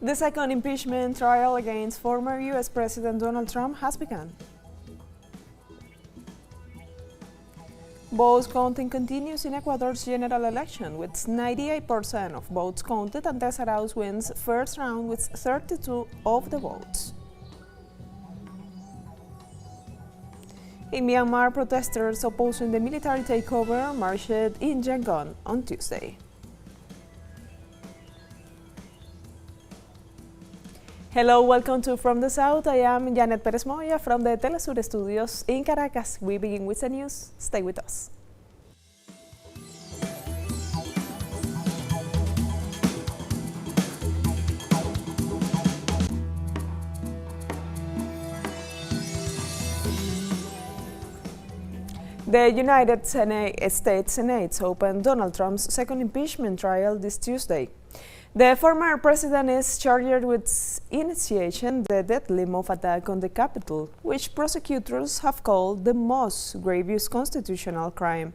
The second impeachment trial against former U.S. President Donald Trump has begun. Votes counting continues in Ecuador's general election, with 98% of votes counted. Andres Arauz wins first round with 32 of the votes. In Myanmar, protesters opposing the military takeover marched in Yangon on Tuesday. Hello, welcome to From the South. I am Janet Perez Moya from the teleSUR studios in Caracas. We begin with the news. Stay with us. The United States Senate opened Donald Trump's second impeachment trial this Tuesday. The former president is charged with initiating the deadly mob attack on the Capitol, which prosecutors have called the most grievous constitutional crime.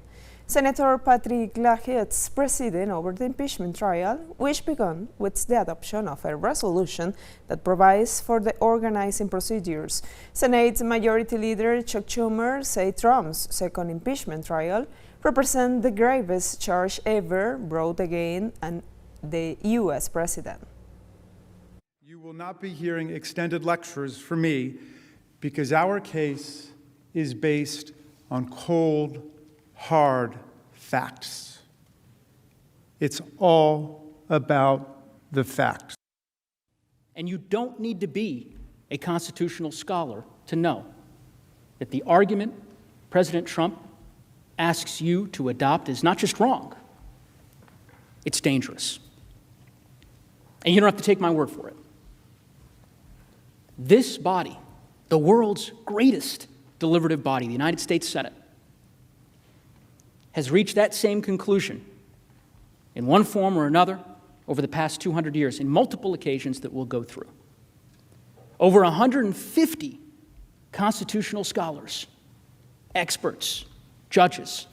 Senator Patrick Leahy's presiding over the impeachment trial, which began with the adoption of a resolution that provides for the organizing procedures. Senate Majority Leader Chuck Schumer said Trump's second impeachment trial represents the gravest charge ever brought against the U.S. president. You will not be hearing extended lectures from me because our case is based on cold, hard facts. It's all about the facts. And you don't need to be a constitutional scholar to know that the argument President Trump asks you to adopt is not just wrong, it's dangerous. And you don't have to take my word for it. This body, the world's greatest deliberative body, the United States Senate, has reached that same conclusion in one form or another over the past 200 years in multiple occasions that we'll go through. Over 150 constitutional scholars, experts, judges,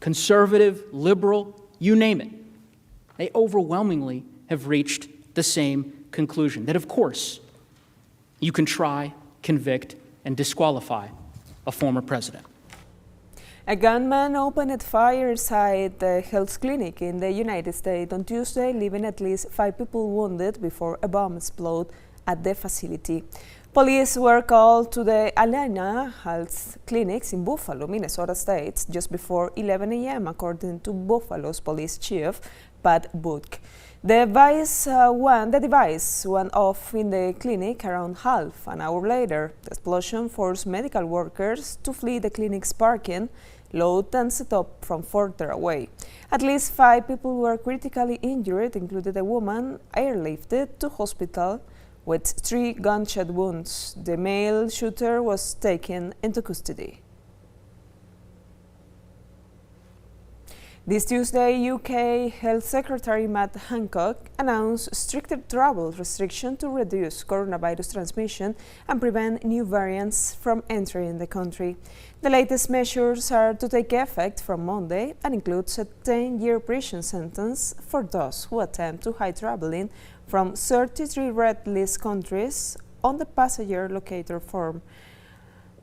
conservative, liberal, you name it, they overwhelmingly have reached the same conclusion, that of course you can try, convict, and disqualify a former president. A gunman opened fire inside the health clinic in the United States on Tuesday, leaving at least 5 people wounded before a bomb exploded at the facility. Police were called to the Alana Health Clinics in Buffalo, Minnesota State, just before 11 a.m., according to Buffalo's police chief, Pat Buck. The device went off in the clinic around half an hour later. The explosion forced medical workers to flee the clinic's parking lot and set up from further away. At least 5 people were critically injured, including a woman airlifted to hospital with 3 gunshot wounds. The male shooter was taken into custody. This Tuesday, UK Health Secretary Matt Hancock announced stricter travel restrictions to reduce coronavirus transmission and prevent new variants from entering the country. The latest measures are to take effect from Monday and includes a 10-year prison sentence for those who attempt to hide traveling from 33 red list countries on the passenger locator form.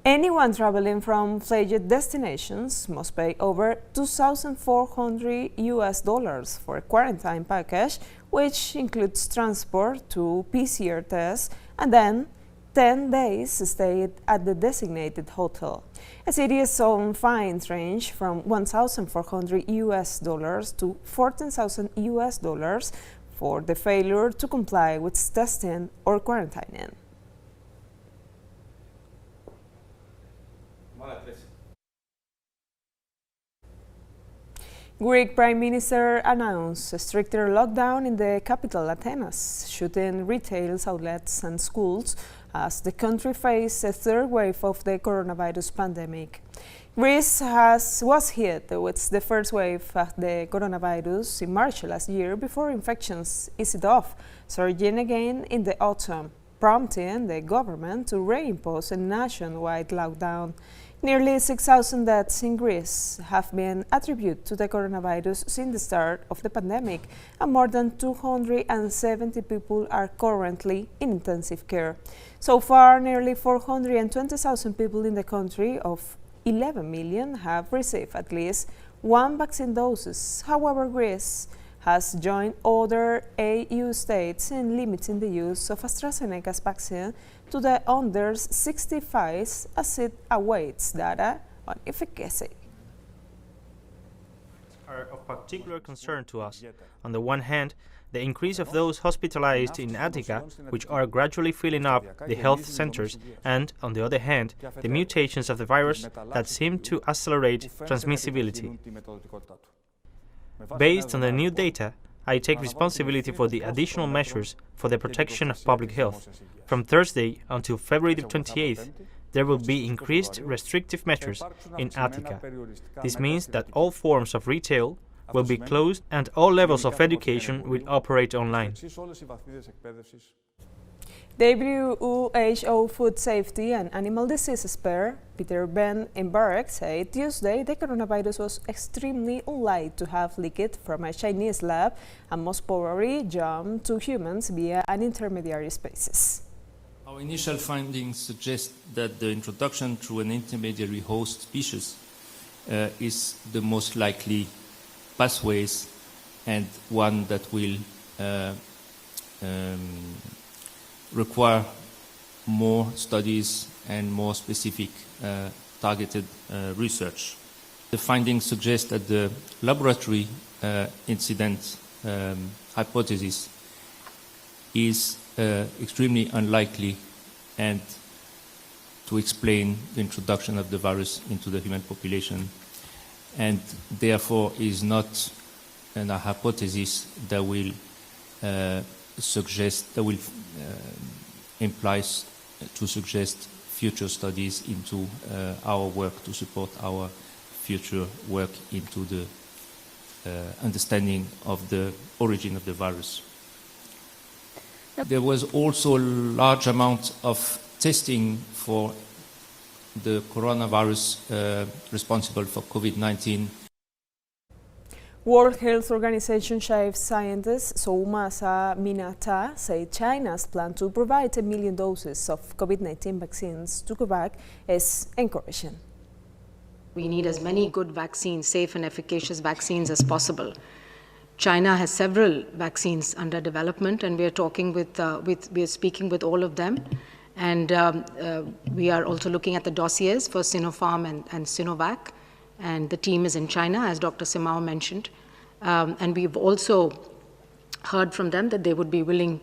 Anyone traveling from flagged destinations must pay over $2,400 for a quarantine package, which includes transport to PCR tests and then 10 days stayed at the designated hotel. A serious fines range from $1,400 to $14,000 for the failure to comply with testing or quarantining. Greek Prime Minister announced a stricter lockdown in the capital, Athens, shutting retail outlets and schools as the country faced a third wave of the coronavirus pandemic. Greece was hit with the first wave of the coronavirus in March last year before infections eased off, surging again in the autumn, prompting the government to reimpose a nationwide lockdown. Nearly 6,000 deaths in Greece have been attributed to the coronavirus since the start of the pandemic, and more than 270 people are currently in intensive care. So far, nearly 420,000 people in the country of 11 million have received at least one vaccine dose. However, Greece has joined other EU states in limiting the use of AstraZeneca's vaccine to the under 65s as it awaits data on efficacy. Are of particular concern to us. On the one hand, the increase of those hospitalized in Attica, which are gradually filling up the health centers, and, on the other hand, the mutations of the virus that seem to accelerate transmissibility. Based on the new data, I take responsibility for the additional measures for the protection of public health. From Thursday until February the 28th, there will be increased restrictive measures in Attica. This means that all forms of retail will be closed and all levels of education will operate online. WHO Food Safety and Animal Disease expert Peter Ben Embarek said Tuesday the coronavirus was extremely unlikely to have leaked from a Chinese lab and most probably jumped to humans via an intermediary species. Our initial findings suggest that the introduction through an intermediary host species is the most likely pathways and one that will require more studies and more specific targeted research. The findings suggest that the laboratory incident hypothesis is extremely unlikely and to explain the introduction of the virus into the human population, and therefore is not a hypothesis that will implies to suggest future studies into our work to support our future work into the understanding of the origin of the virus. There was also a large amount of testing for the coronavirus responsible for COVID-19. World Health Organization chief scientist Soumasa Minata said China's plan to provide 1 million doses of COVID-19 vaccines to COVAX is encouraging. We need as many good vaccines, safe and efficacious vaccines as possible. China has several vaccines under development, and we are speaking with all of them. And we are also looking at the dossiers for Sinopharm and Sinovac. And the team is in China, as Dr. Simao mentioned. And we've also heard from them that they would be willing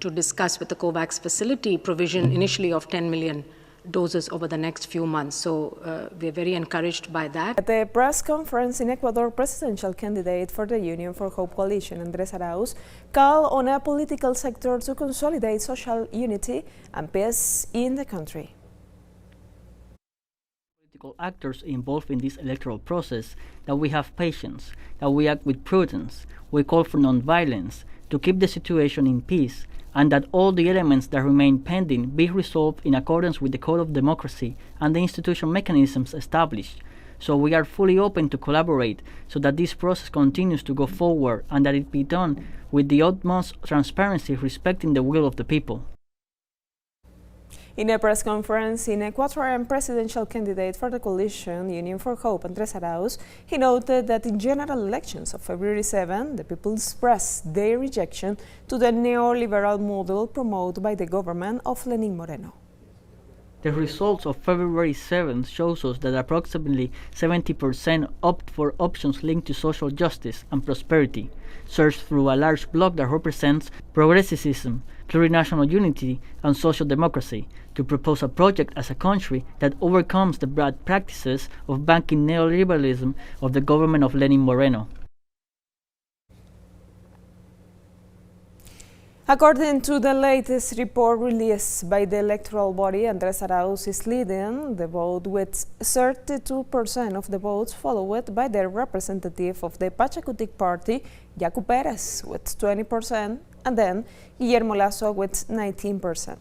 to discuss with the COVAX facility provision initially of 10 million doses over the next few months. So we're very encouraged by that. At the press conference in Ecuador, presidential candidate for the Union for Hope coalition, Andres Arauz, called on a political sector to consolidate social unity and peace in the country. Actors involved in this electoral process, that we have patience, that we act with prudence, we call for non-violence, to keep the situation in peace, and that all the elements that remain pending be resolved in accordance with the Code of Democracy and the institutional mechanisms established. So we are fully open to collaborate so that this process continues to go forward and that it be done with the utmost transparency, respecting the will of the people. In a press conference in Ecuadorian presidential candidate for the coalition Union for Hope, Andres Arauz, he noted that in general elections of February 7, the people expressed their rejection to the neoliberal model promoted by the government of Lenin Moreno. The results of February 7th shows us that approximately 70% opt for options linked to social justice and prosperity, searched through a large bloc that represents progressivism, plurinational unity, and social democracy, to propose a project as a country that overcomes the bad practices of banking neoliberalism of the government of Lenin Moreno. According to the latest report released by the electoral body, Andres Arauz is leading the vote with 32% of the votes, followed by the representative of the Pachakutik party, Yacu Perez, with 20%, and then Guillermo Lasso with 19%.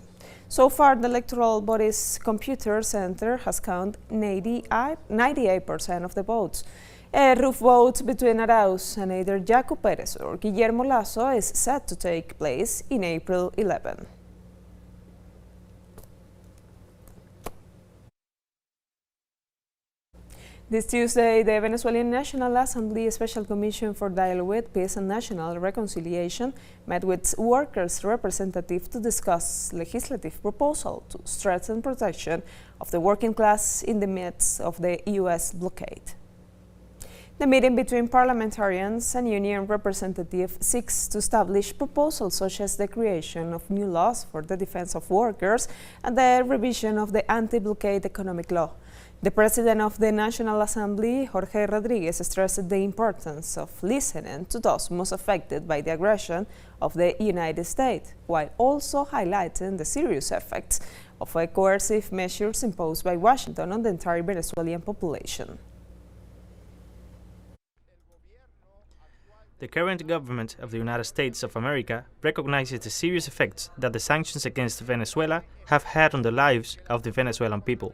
So far, the electoral body's computer center has counted 98% of the votes. A rough vote between Arauz and either Jaco Pérez or Guillermo Lasso is set to take place in April 11. This Tuesday, the Venezuelan National Assembly Special Commission for Dialogue, Peace and National Reconciliation met with workers' representatives to discuss legislative proposal to strengthen protection of the working class in the midst of the U.S. blockade. The meeting between parliamentarians and union representatives seeks to establish proposals such as the creation of new laws for the defense of workers and the revision of the anti-blockade economic law. The president of the National Assembly, Jorge Rodriguez, stressed the importance of listening to those most affected by the aggression of the United States, while also highlighting the serious effects of coercive measures imposed by Washington on the entire Venezuelan population. The current government of the United States of America recognizes the serious effects that the sanctions against Venezuela have had on the lives of the Venezuelan people.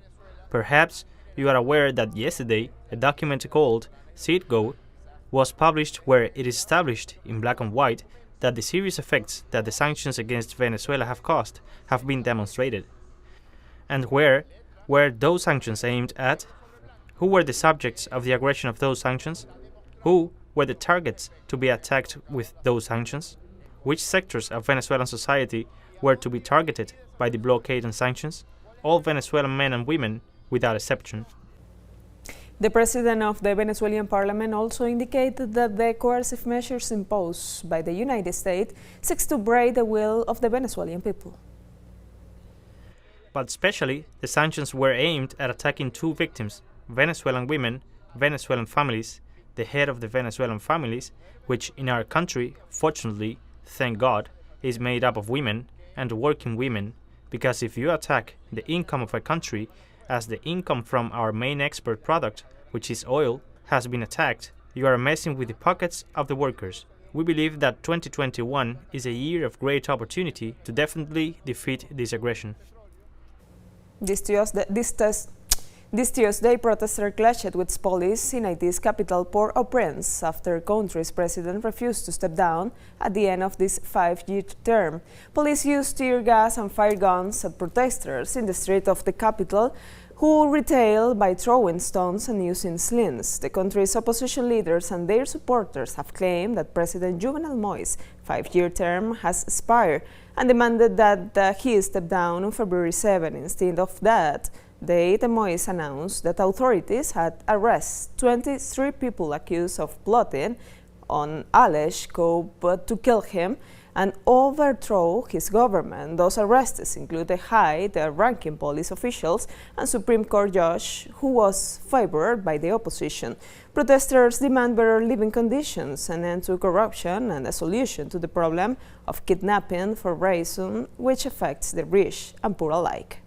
Perhaps you are aware that yesterday a document called Citgo was published where it is established in black and white that the serious effects that the sanctions against Venezuela have caused have been demonstrated. And where were those sanctions aimed at? Who were the subjects of the aggression of those sanctions? Who were the targets to be attacked with those sanctions? Which sectors of Venezuelan society were to be targeted by the blockade and sanctions? All Venezuelan men and women without exception. The president of the Venezuelan parliament also indicated that the coercive measures imposed by the United States seeks to break the will of the Venezuelan people. But especially, the sanctions were aimed at attacking two victims, Venezuelan women, Venezuelan families, the head of the Venezuelan families, which in our country, fortunately, thank God, is made up of women and working women, because if you attack the income of a country as the income from our main export product, which is oil, has been attacked, you are messing with the pockets of the workers. We believe that 2021 is a year of great opportunity to definitely defeat this aggression. This Tuesday, protesters clashed with police in Haiti's capital Port-au-Prince after country's president refused to step down at the end of this 5-year term. Police used tear gas and fire guns at protesters in the street of the capital, who retailed by throwing stones and using slings. The country's opposition leaders and their supporters have claimed that President Jovenel Moïse's 5-year term has expired and demanded that he step down on February 7. Instead of that, Moïse announced that authorities had arrested 23 people accused of plotting on alleged coup to kill him and overthrow his government. Those arrests include high-ranking police officials and Supreme Court judge who was favored by the opposition. Protesters demand better living conditions, an end to corruption, and a solution to the problem of kidnapping for ransom, which affects the rich and poor alike.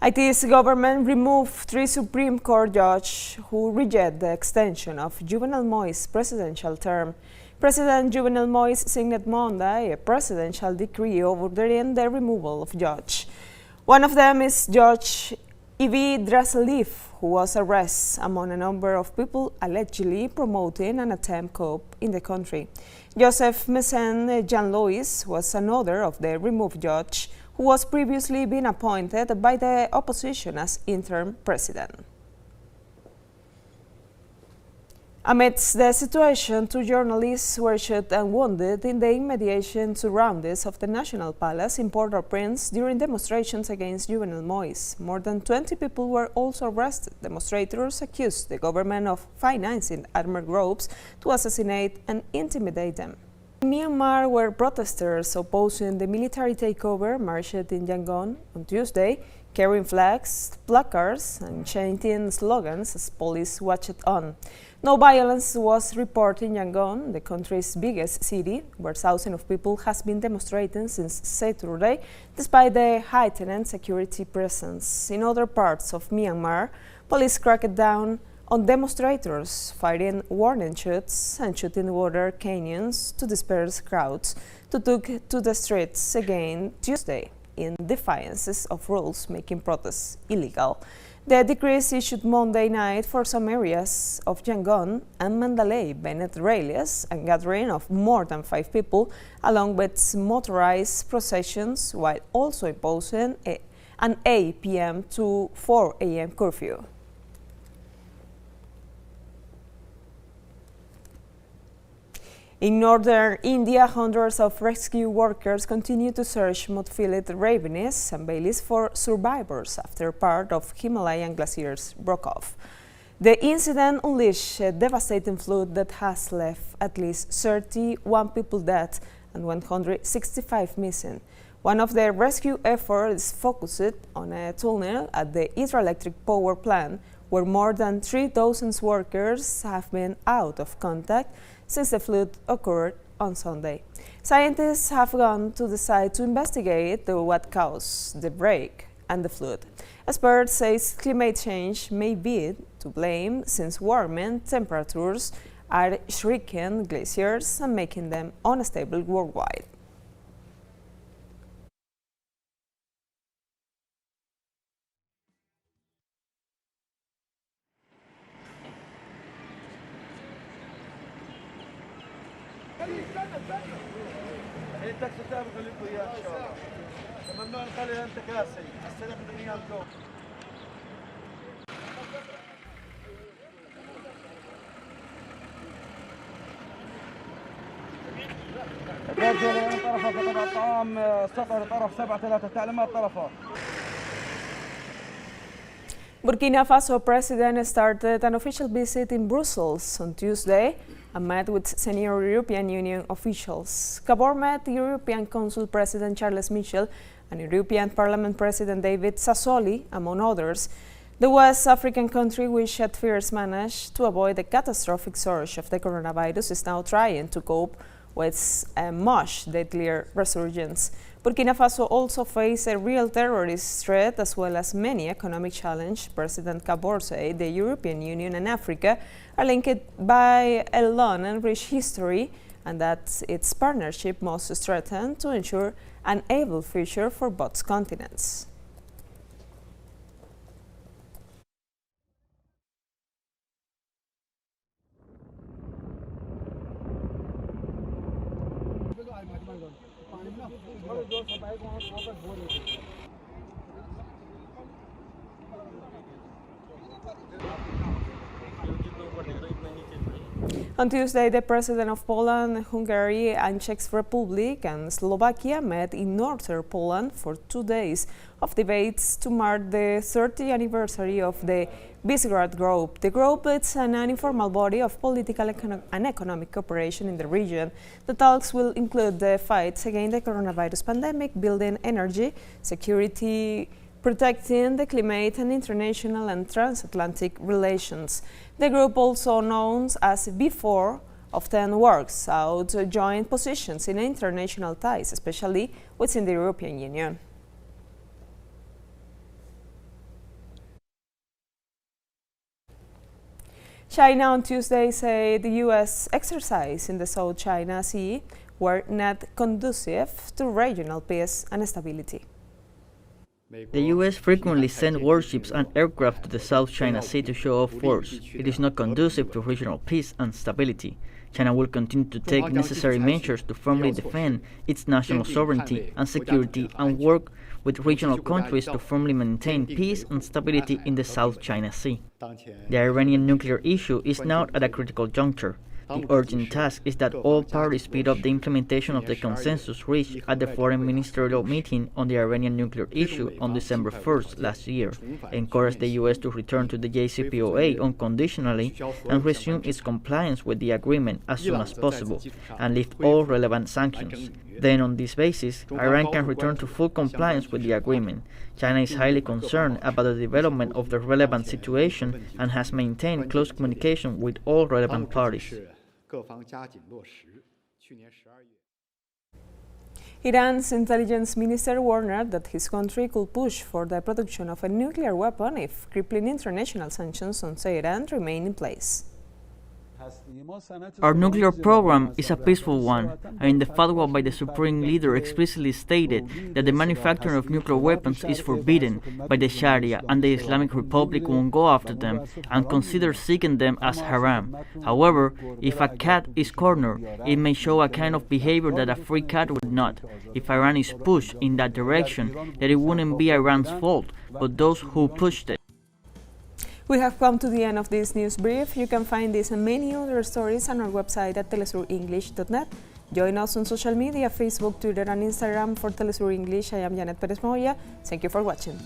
Haiti's government removed 3 Supreme Court judges who reject the extension of Jovenel Moïse's presidential term. President Jovenel Moïse signed Monday a presidential decree ordering the removal of judges. One of them is Judge Yves Drasselif, who was arrested among a number of people allegedly promoting an attempt coup in the country. Joseph Messen Jean-Louis was another of the removed judges who was previously been appointed by the opposition as interim president. Amidst the situation, 2 journalists were shot and wounded in the immediate surroundings of the National Palace in Port-au-Prince during demonstrations against Jovenel Moïse. More than 20 people were also arrested. Demonstrators accused the government of financing armed groups to assassinate and intimidate them. In Myanmar, where protesters opposing the military takeover marched in Yangon on Tuesday, carrying flags, placards, and chanting slogans as police watched on. No violence was reported in Yangon, the country's biggest city, where thousands of people have been demonstrating since Saturday, despite the heightened security presence. In other parts of Myanmar, police cracked down on demonstrators firing warning shots and shooting water cannons to disperse crowds who took to the streets again Tuesday in defiance of rules making protests illegal. The decrees issued Monday night for some areas of Yangon and Mandalay banned rallies and gathering of more than 5 people, along with motorized processions, while also imposing an 8 p.m. to 4 a.m. curfew. In northern India, hundreds of rescue workers continue to search mud-filled ravines and valleys for survivors after part of Himalayan glaciers broke off. The incident unleashed a devastating flood that has left at least 31 people dead and 165 missing. One of the rescue efforts focused on a tunnel at the hydroelectric power plant, where more than 3,000 workers have been out of contact since the flood occurred on Sunday. Scientists have gone to the site to investigate what caused the break and the flood. Experts say climate change may be to blame, since warming temperatures are shrinking glaciers and making them unstable worldwide. Burkina Faso president started an official visit in Brussels on Tuesday and met with senior European Union officials. Gabon met European Council President Charles Michel and European Parliament President David Sassoli, among others. The West African country, which at first managed to avoid the catastrophic surge of the coronavirus, is now trying to cope with a much deadlier resurgence. Burkina Faso also faces a real terrorist threat as well as many economic challenges. President Kabore said the European Union and Africa are linked by a long and rich history, and that its partnership must strengthen to ensure an able future for both continents. On Tuesday, the President of Poland, Hungary, and Czech Republic and Slovakia met in northern Poland for 2 days of debates to mark the 30th anniversary of the Visegrad Group. The group is an informal body of political and economic cooperation in the region. The talks will include the fights against the coronavirus pandemic, building energy, security, protecting the climate, and international and transatlantic relations. The group, also known as B4, often works out joint positions in international ties, especially within the European Union. China on Tuesday said the U.S. exercises in the South China Sea were not conducive to regional peace and stability. The U.S. frequently sent warships and aircraft to the South China Sea to show off force. It is not conducive to regional peace and stability. China will continue to take necessary measures to firmly defend its national sovereignty and security and work with regional countries to firmly maintain peace and stability in the South China Sea. The Iranian nuclear issue is now at a critical juncture. The urgent task is that all parties speed up the implementation of the consensus reached at the Foreign Ministerial meeting on the Iranian nuclear issue on December 1st last year, encourage the U.S. to return to the JCPOA unconditionally and resume its compliance with the agreement as soon as possible, and lift all relevant sanctions. Then, on this basis, Iran can return to full compliance with the agreement. China is highly concerned about the development of the relevant situation and has maintained close communication with all relevant parties. Iran's intelligence minister warned that his country could push for the production of a nuclear weapon if crippling international sanctions on Tehran remain in place. Our nuclear program is a peaceful one, and in the fatwa by the Supreme Leader explicitly stated that the manufacturing of nuclear weapons is forbidden by the Sharia, and the Islamic Republic won't go after them and consider seeking them as haram. However, if a cat is cornered, it may show a kind of behavior that a free cat would not. If Iran is pushed in that direction, then it wouldn't be Iran's fault, but those who pushed it. We have come to the end of this news brief. You can find this and many other stories on our website at telesurenglish.net. Join us on social media, Facebook, Twitter and Instagram for Telesur English. I am Janet Perez Moya. Thank you for watching.